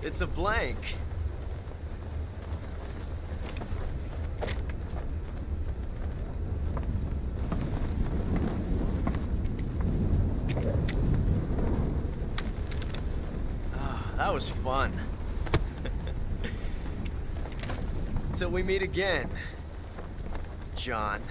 It's a blank. Ah, that was fun. Till we meet again, John.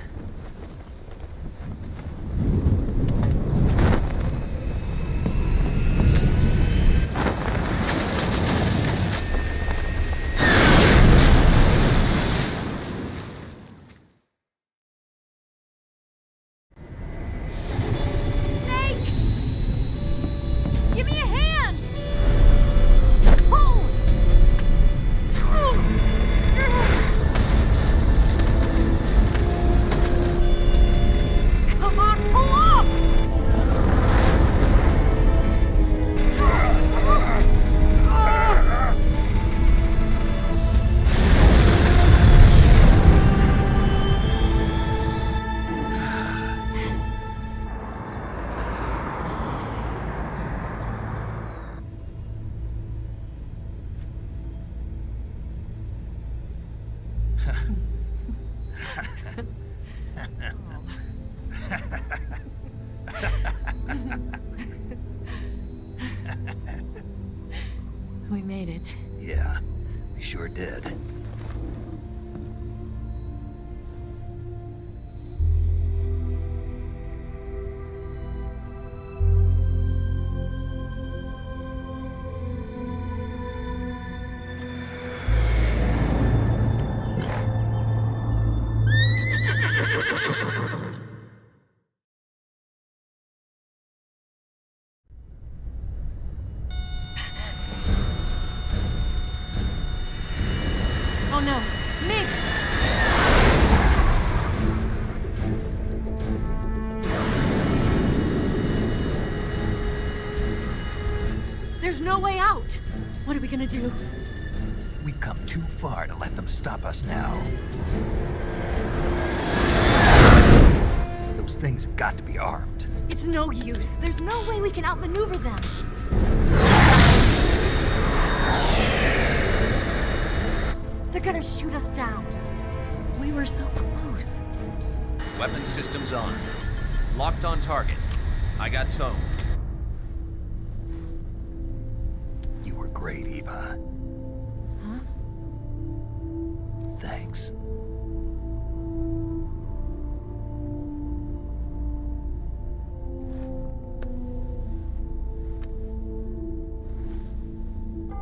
We made it. Yeah, we sure did. Oh no, Mix! There's no way out! What are we gonna do? We've come too far to let them stop us now. Those things have got to be armed. It's no use. There's no way we can outmaneuver them. They're gonna shoot us down. We were so close. Weapon systems on. Locked on target. I got tone. You were great, Eva. Huh? Thanks.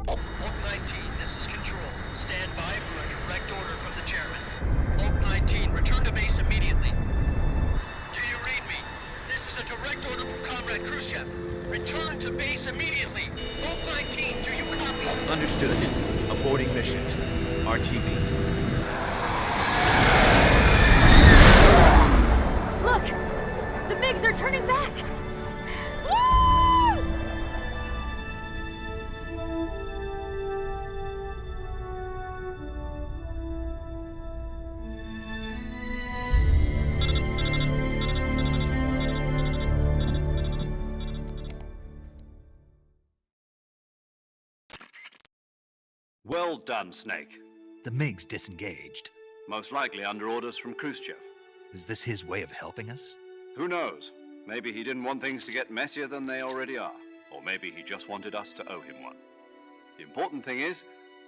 Oak 19, this is Control. Stand by for a direct order from the chairman. Oak 19, return to base immediately. Do you read me? This is a direct order from Comrade Khrushchev. Return to base immediately. Oak 19, do you copy? Understood. Aborting mission. RTB. Look! The MiGs, they're turning back! Woo! Well done, Snake. The MiG's disengaged. Most likely under orders from Khrushchev. Is this his way of helping us? Who knows? Maybe he didn't want things to get messier than they already are. Or maybe he just wanted us to owe him one. The important thing is,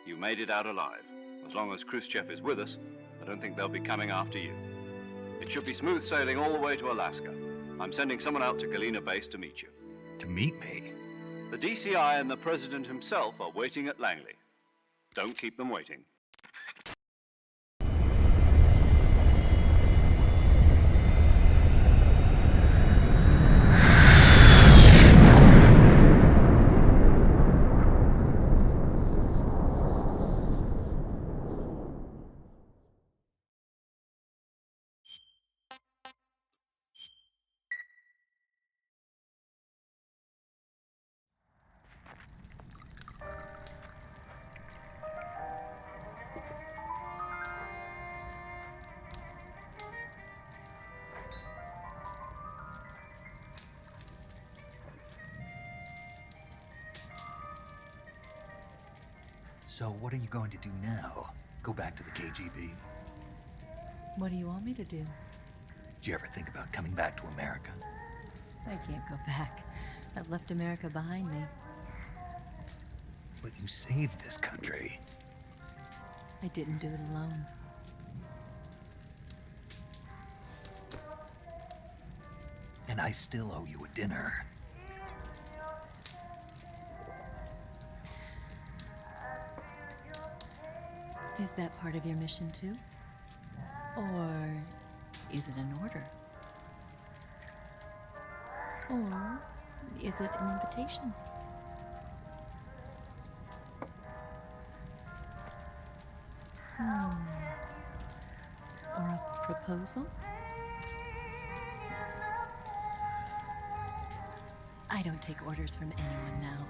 you made it out alive. As long as Khrushchev is with us, I don't think they'll be coming after you. It should be smooth sailing all the way to Alaska. I'm sending someone out to Galena Base to meet you. To meet me? The DCI and the President himself are waiting at Langley. Don't keep them waiting. So what are you going to do now? Go back to the KGB? What do you want me to do? Did you ever think about coming back to America? I can't go back. I've left America behind me. But you saved this country. I didn't do it alone. And I still owe you a dinner. Is that part of your mission too? Or is it an order? Or is it an invitation? Or a proposal? I don't take orders from anyone now.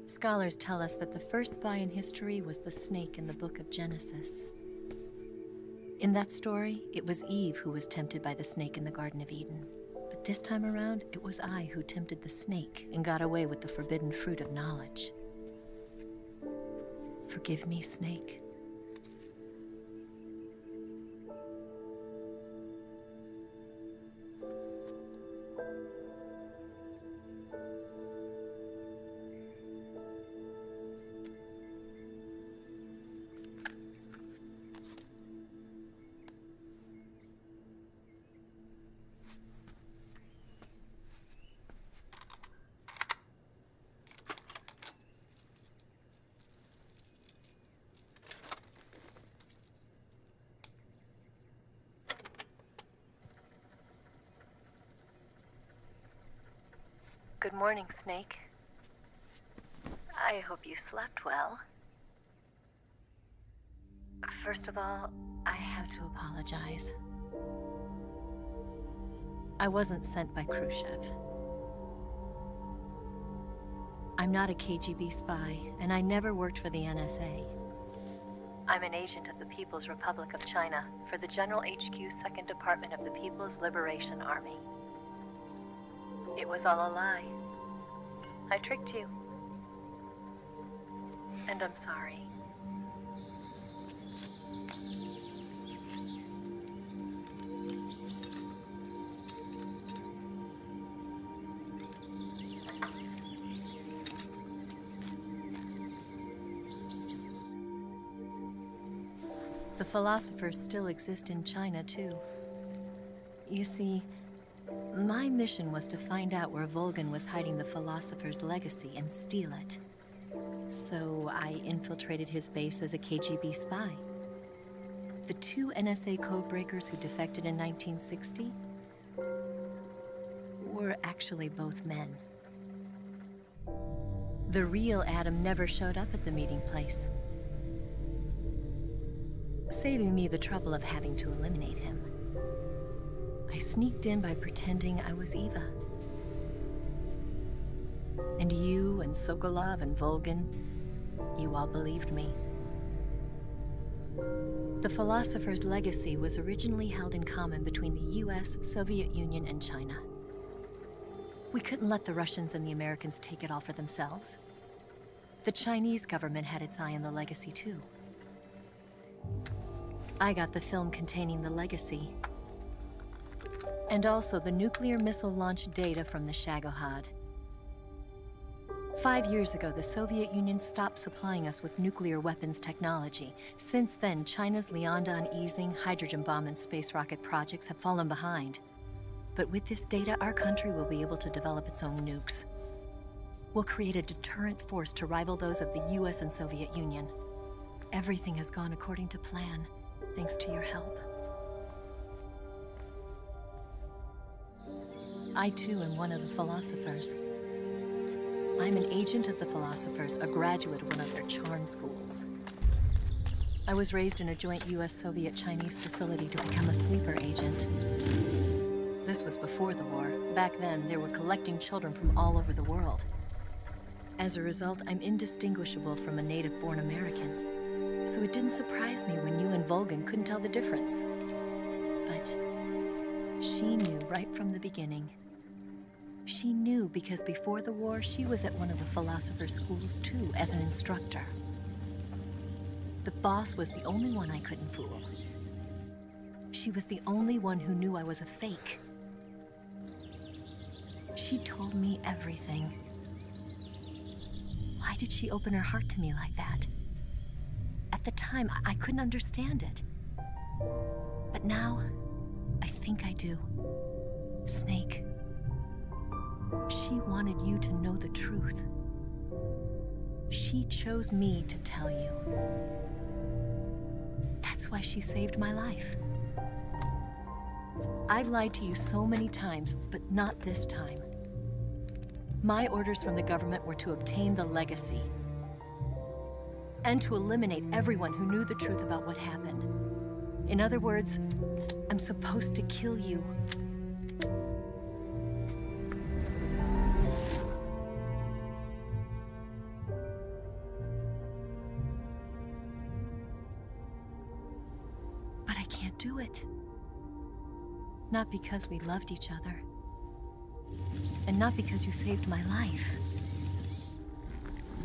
Scholars tell us that the first spy in history was the snake in the book of Genesis. In that story, it was Eve who was tempted by the snake in the Garden of Eden. But this time around, it was I who tempted the snake and got away with the forbidden fruit of knowledge. Forgive me, Snake. morning, Snake. I hope you slept well. First of all, I have to apologize. I wasn't sent by Khrushchev. I'm not a KGB spy, and I never worked for the NSA. I'm an agent of the People's Republic of China for the General HQ 2nd Department of the People's Liberation Army. It was all a lie. I tricked you. And I'm sorry. The philosophers still exist in China, too. You see, my mission was to find out where Volgan was hiding the philosopher's legacy and steal it. So I infiltrated his base as a KGB spy. The 2 NSA codebreakers who defected in 1960 were actually both men. The real Adam never showed up at the meeting place, saving me the trouble of having to eliminate him. I sneaked in by pretending I was Eva. And you and Sokolov and Volgan, you all believed me. The philosopher's legacy was originally held in common between the US, Soviet Union, and China. We couldn't let the Russians and the Americans take it all for themselves. The Chinese government had its eye on the legacy, too. I got the film containing the legacy, and also the nuclear missile launch data from the Shagohod. 5 years ago, the Soviet Union stopped supplying us with nuclear weapons technology. Since then, China's Liaodong easing, hydrogen bomb, and space rocket projects have fallen behind. But with this data, our country will be able to develop its own nukes. We'll create a deterrent force to rival those of the US and Soviet Union. Everything has gone according to plan, thanks to your help. I, too, am one of the philosophers. I'm an agent of the philosophers, a graduate of one of their charm schools. I was raised in a joint US-Soviet-Chinese facility to become a sleeper agent. This was before the war. Back then, they were collecting children from all over the world. As a result, I'm indistinguishable from a native-born American. So it didn't surprise me when you and Volgan couldn't tell the difference. But she knew right from the beginning. She knew because before the war, she was at one of the philosopher's schools too, as an instructor. The boss was the only one I couldn't fool. She was the only one who knew I was a fake. She told me everything. Why did she open her heart to me like that? At the time, I couldn't understand it. But now, I think I do. Snake. She wanted you to know the truth. She chose me to tell you. That's why she saved my life. I've lied to you so many times, but not this time. My orders from the government were to obtain the legacy and to eliminate everyone who knew the truth about what happened. In other words, I'm supposed to kill you. But I can't do it. Not because we loved each other. And not because you saved my life.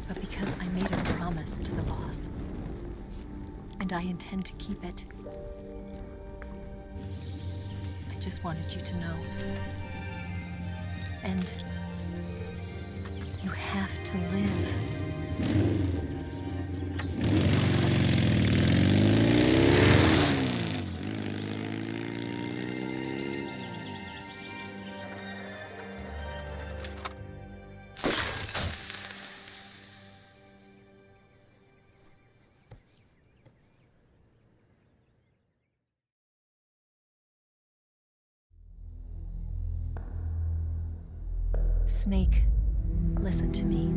But because I made a promise to the boss. And I intend to keep it. I just wanted you to know. And you have to live. Snake, Listen to me.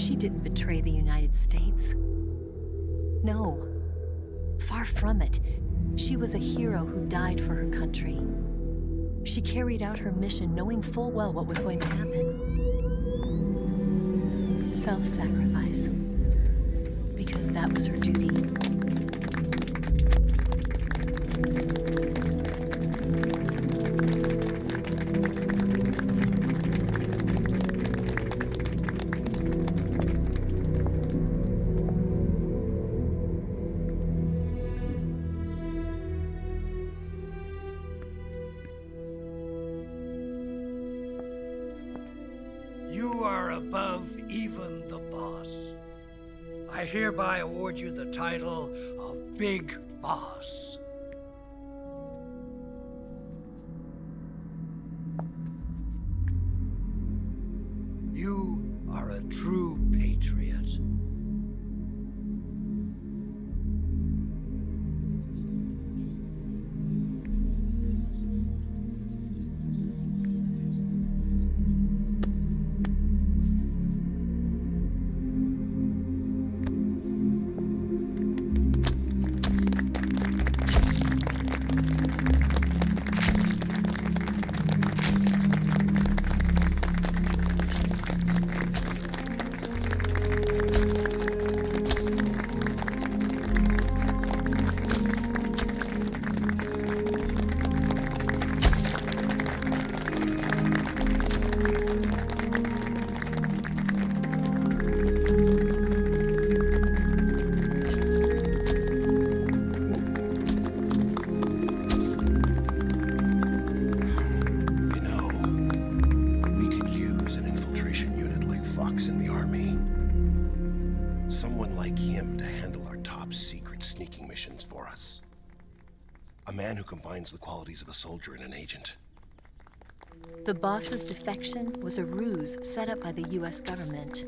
She didn't betray the United States. No. Far from it. She was a hero who died for her country. She carried out her mission knowing full well what was going to happen. Self-sacrifice. Because that was her duty. You are above even the boss. I hereby award you the title of Big Boss. You are a true patriot. A man who combines the qualities of a soldier and an agent. The boss's defection was a ruse set up by the US government.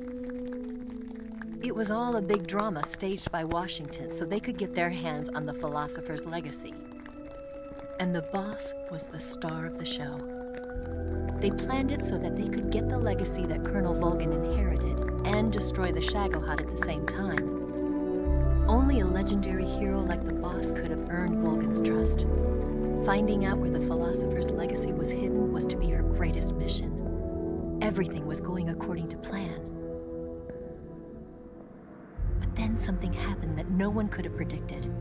It was all a big drama staged by Washington so they could get their hands on the philosopher's legacy. And the boss was the star of the show. They planned it so that they could get the legacy that Colonel Volgin inherited and destroy the Shagohod at the same time. Only a legendary hero like the boss could have earned Volgin's trust. Finding out where the philosopher's legacy was hidden was to be her greatest mission. Everything was going according to plan. But then something happened that no one could have predicted.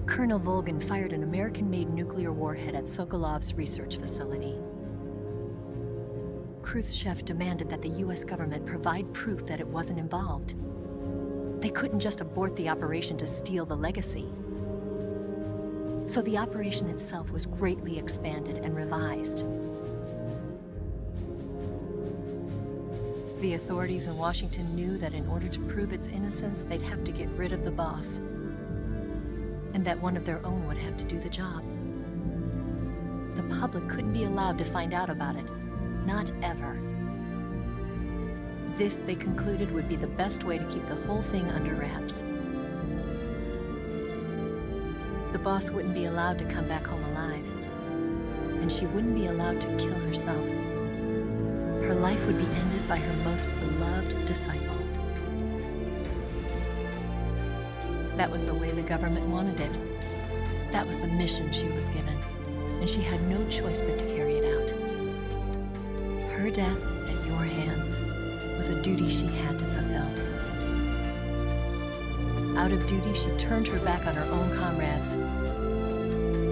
Colonel Volgin fired an American-made nuclear warhead at Sokolov's research facility. Khrushchev demanded that the US government provide proof that it wasn't involved. They couldn't just abort the operation to steal the legacy. So the operation itself was greatly expanded and revised. The authorities in Washington knew that in order to prove its innocence, they'd have to get rid of the boss, and that one of their own would have to do the job. The public couldn't be allowed to find out about it, not ever. This, they concluded, would be the best way to keep the whole thing under wraps. The boss wouldn't be allowed to come back home alive, and she wouldn't be allowed to kill herself. Her life would be ended by her most beloved disciple. That was the way the government wanted it. That was the mission she was given, and she had no choice but to carry it out. Her death at your hands was a duty she had to fulfill. Out of duty, she turned her back on her own comrades.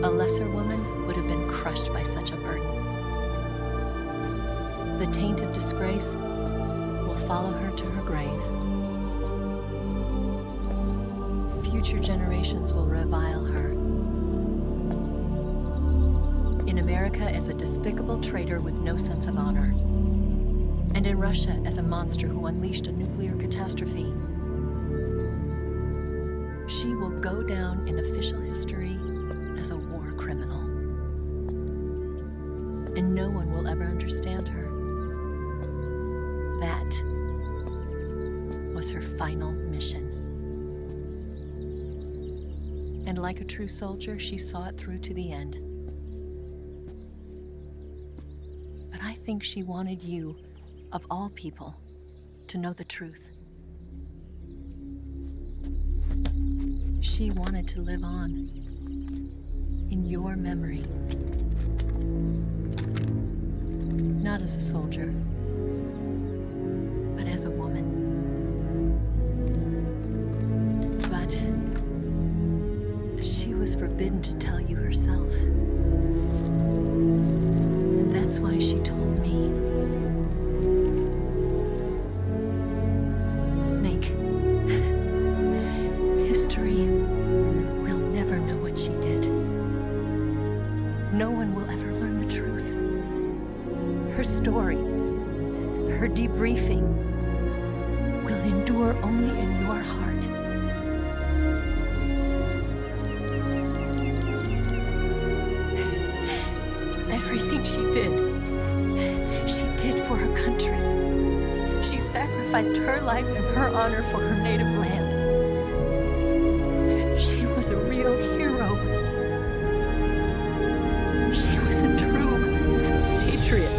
A lesser woman would have been crushed by such a burden. The taint of disgrace will follow her to her grave. Future generations will revile her. In America as a despicable traitor with no sense of honor. And in Russia as a monster who unleashed a nuclear catastrophe. She will go down in official history as a war criminal. And no one will ever understand her. That was her final mission. And like a true soldier, she saw it through to the end. But I think she wanted you, of all people, to know the truth. She wanted to live on, in your memory. Not as a soldier, but as a woman. But she was forbidden to tell you herself. And that's why she told me. Snake, history will never know what she did. No one will ever learn the truth. Her story, her debriefing, will endure only in your heart. Everything she did for her country. She sacrificed her life and her honor for her native land. She was a real hero. She was a true patriot.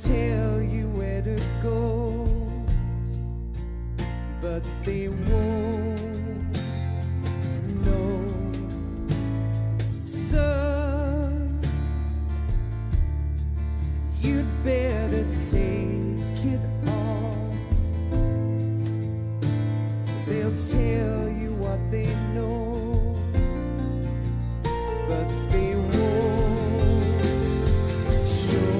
Tell you where to go, but they won't know. Son, you'd better take it on. They'll tell you what they know, but they won't show.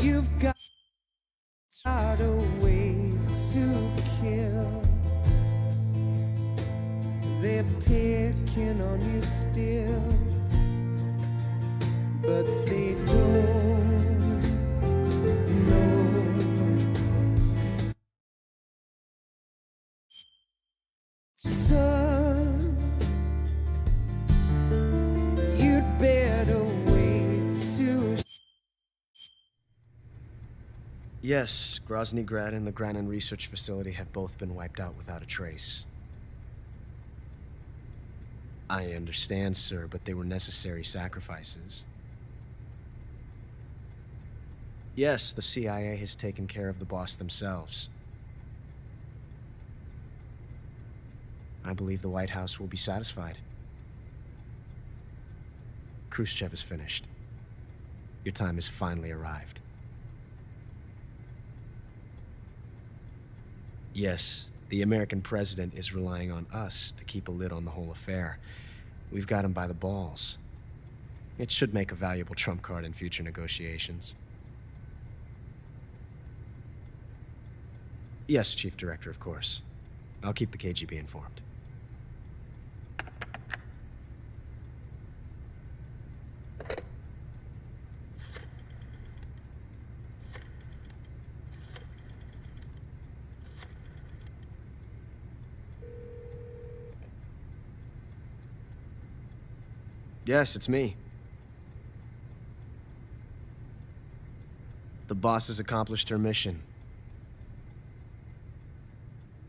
You've got a way to kill. They're picking on you still, but they don't know. Son, you'd better wait to. Yes, Grozny Grad and the Granin Research Facility have both been wiped out without a trace. I understand, sir, but they were necessary sacrifices. Yes, the CIA has taken care of the boss themselves. I believe the White House will be satisfied. Khrushchev is finished. Your time has finally arrived. Yes, the American president is relying on us to keep a lid on the whole affair. We've got him by the balls. It should make a valuable trump card in future negotiations. Yes, Chief Director, of course. I'll keep the KGB informed. Yes, it's me. The boss has accomplished her mission.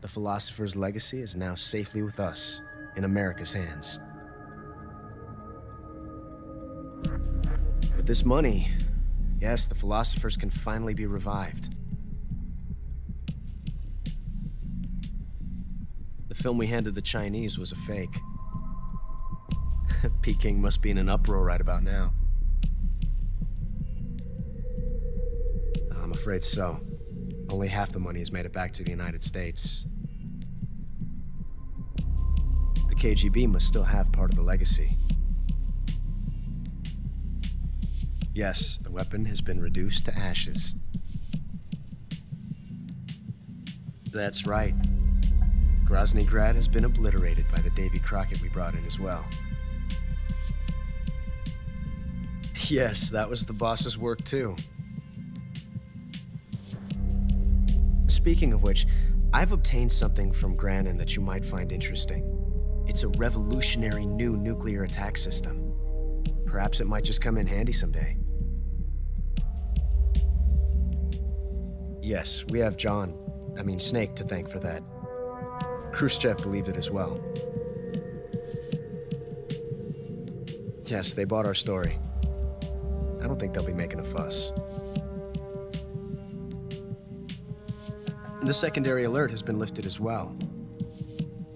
The philosopher's legacy is now safely with us, in America's hands. With this money, yes, the philosophers can finally be revived. The film we handed the Chinese was a fake. Peking must be in an uproar right about now. I'm afraid so. Only half the money has made it back to the United States. The KGB must still have part of the legacy. Yes, the weapon has been reduced to ashes. That's right. Grozny Grad has been obliterated by the Davy Crockett we brought in as well. Yes, that was the boss's work too. Speaking of which, I've obtained something from Granin that you might find interesting. It's a revolutionary new nuclear attack system. Perhaps it might just come in handy someday. Yes, we have Snake to thank for that. Khrushchev believed it as well. Yes, they bought our story. I don't think they'll be making a fuss. The secondary alert has been lifted as well.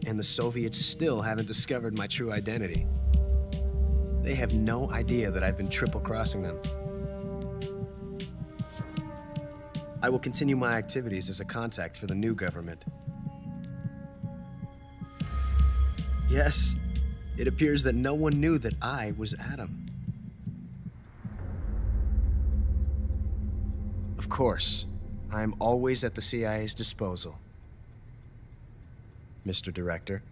And the Soviets still haven't discovered my true identity. They have no idea that I've been triple-crossing them. I will continue my activities as a contact for the new government. Yes, it appears that no one knew that I was Adam. Of course, I'm always at the CIA's disposal, Mr. Director.